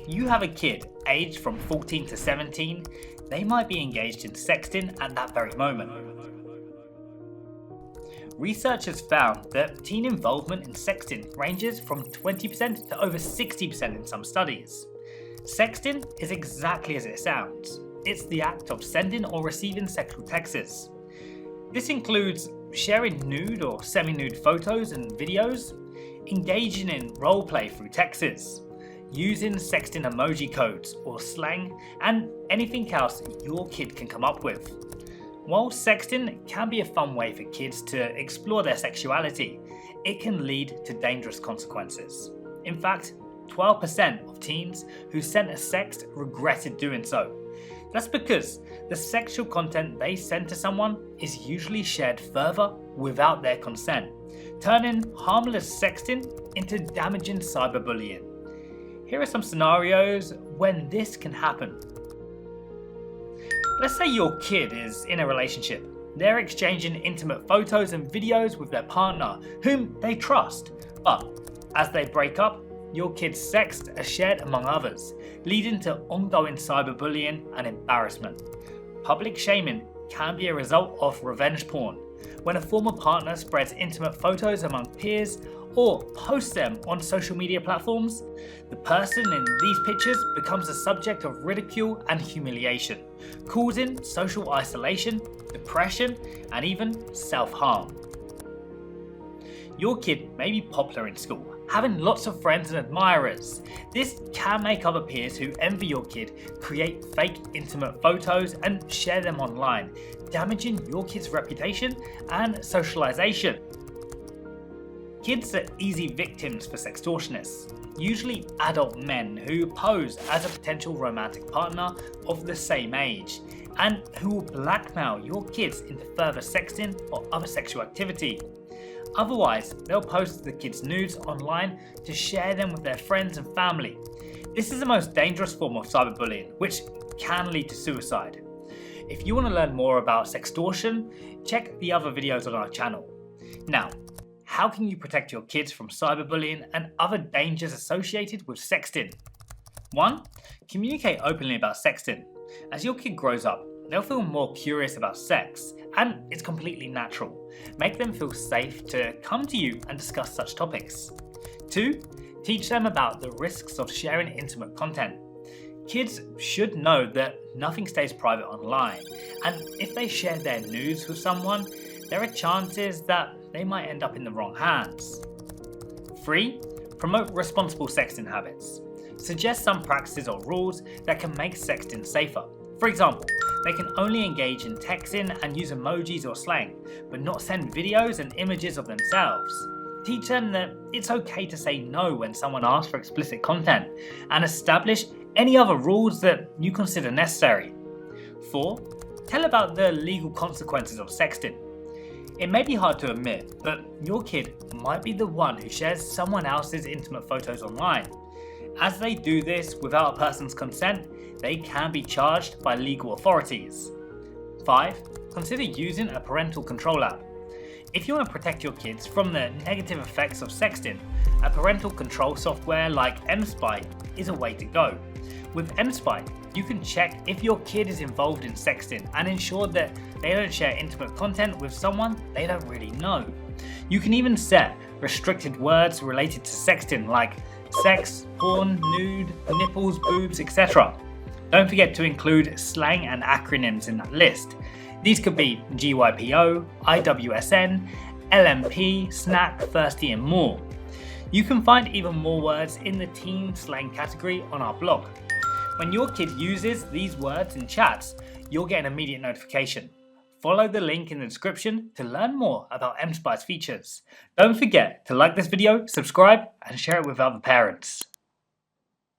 you have a kid aged from 14 to 17, they might be engaged in sexting at that very moment. Researchers found that teen involvement in sexting ranges from 20% to over 60% in some studies. Sexting is exactly as it sounds. It's the act of sending or receiving sexual texts. This includes sharing nude or semi-nude photos and videos, engaging in role play through texts, using sexting emoji codes or slang, and anything else your kid can come up with. While sexting can be a fun way for kids to explore their sexuality, it can lead to dangerous consequences. In fact, 12% of teens who sent a sext regretted doing so. That's because the sexual content they send to someone is usually shared further without their consent, turning harmless sexting into damaging cyberbullying. Here are some scenarios when this can happen. Let's say your kid is in a relationship. They're exchanging intimate photos and videos with their partner, whom they trust. But as they break up, your kid's sexts are shared among others, leading to ongoing cyberbullying and embarrassment. Public shaming can be a result of revenge porn, when a former partner spreads intimate photos among peers or posts them on social media platforms. The person in these pictures becomes the subject of ridicule and humiliation, causing social isolation, depression, and even self-harm. Your kid may be popular in school, having lots of friends and admirers. This can make other peers who envy your kid create fake intimate photos and share them online, damaging your kid's reputation and socialization. Kids are easy victims for sextortionists, usually adult men who pose as a potential romantic partner of the same age, and who will blackmail your kids into further sexting or other sexual activity. Otherwise, they'll post the kids' nudes online to share them with their friends and family. This is the most dangerous form of cyberbullying, which can lead to suicide. If you want to learn more about sextortion, check the other videos on our channel. Now, how can you protect your kids from cyberbullying and other dangers associated with sexting? 1. Communicate openly about sexting. As your kid grows up, they'll feel more curious about sex, and it's completely natural. Make them feel safe to come to you and discuss such topics. 2. Teach them about the risks of sharing intimate content. Kids should know that nothing stays private online, and if they share their nudes with someone, there are chances that they might end up in the wrong hands. 3. Promote responsible sexting habits. Suggest some practices or rules that can make sexting safer. For example, they can only engage in texting and use emojis or slang, but not send videos and images of themselves. Teach them that it's okay to say no when someone asks for explicit content, and establish any other rules that you consider necessary. 4. Tell about the legal consequences of sexting. It may be hard to admit, but your kid might be the one who shares someone else's intimate photos online. As they do this without a person's consent, they can be charged by legal authorities. 5. Consider using a parental control app. If you want to protect your kids from the negative effects of sexting, a parental control software like mSpy is a way to go. With mSpy, you can check if your kid is involved in sexting and ensure that they don't share intimate content with someone they don't really know. You can even set restricted words related to sexting like sex, porn, nude, nipples, boobs, etc. Don't forget to include slang and acronyms in that list. These could be GYPO, IWSN, LMP, snack, thirsty, and more. You can find even more words in the teen slang category on our blog. When your kid uses these words in chats, you'll get an immediate notification. Follow the link in the description to learn more about mSpy's features. Don't forget to like this video, subscribe, and share it with other parents.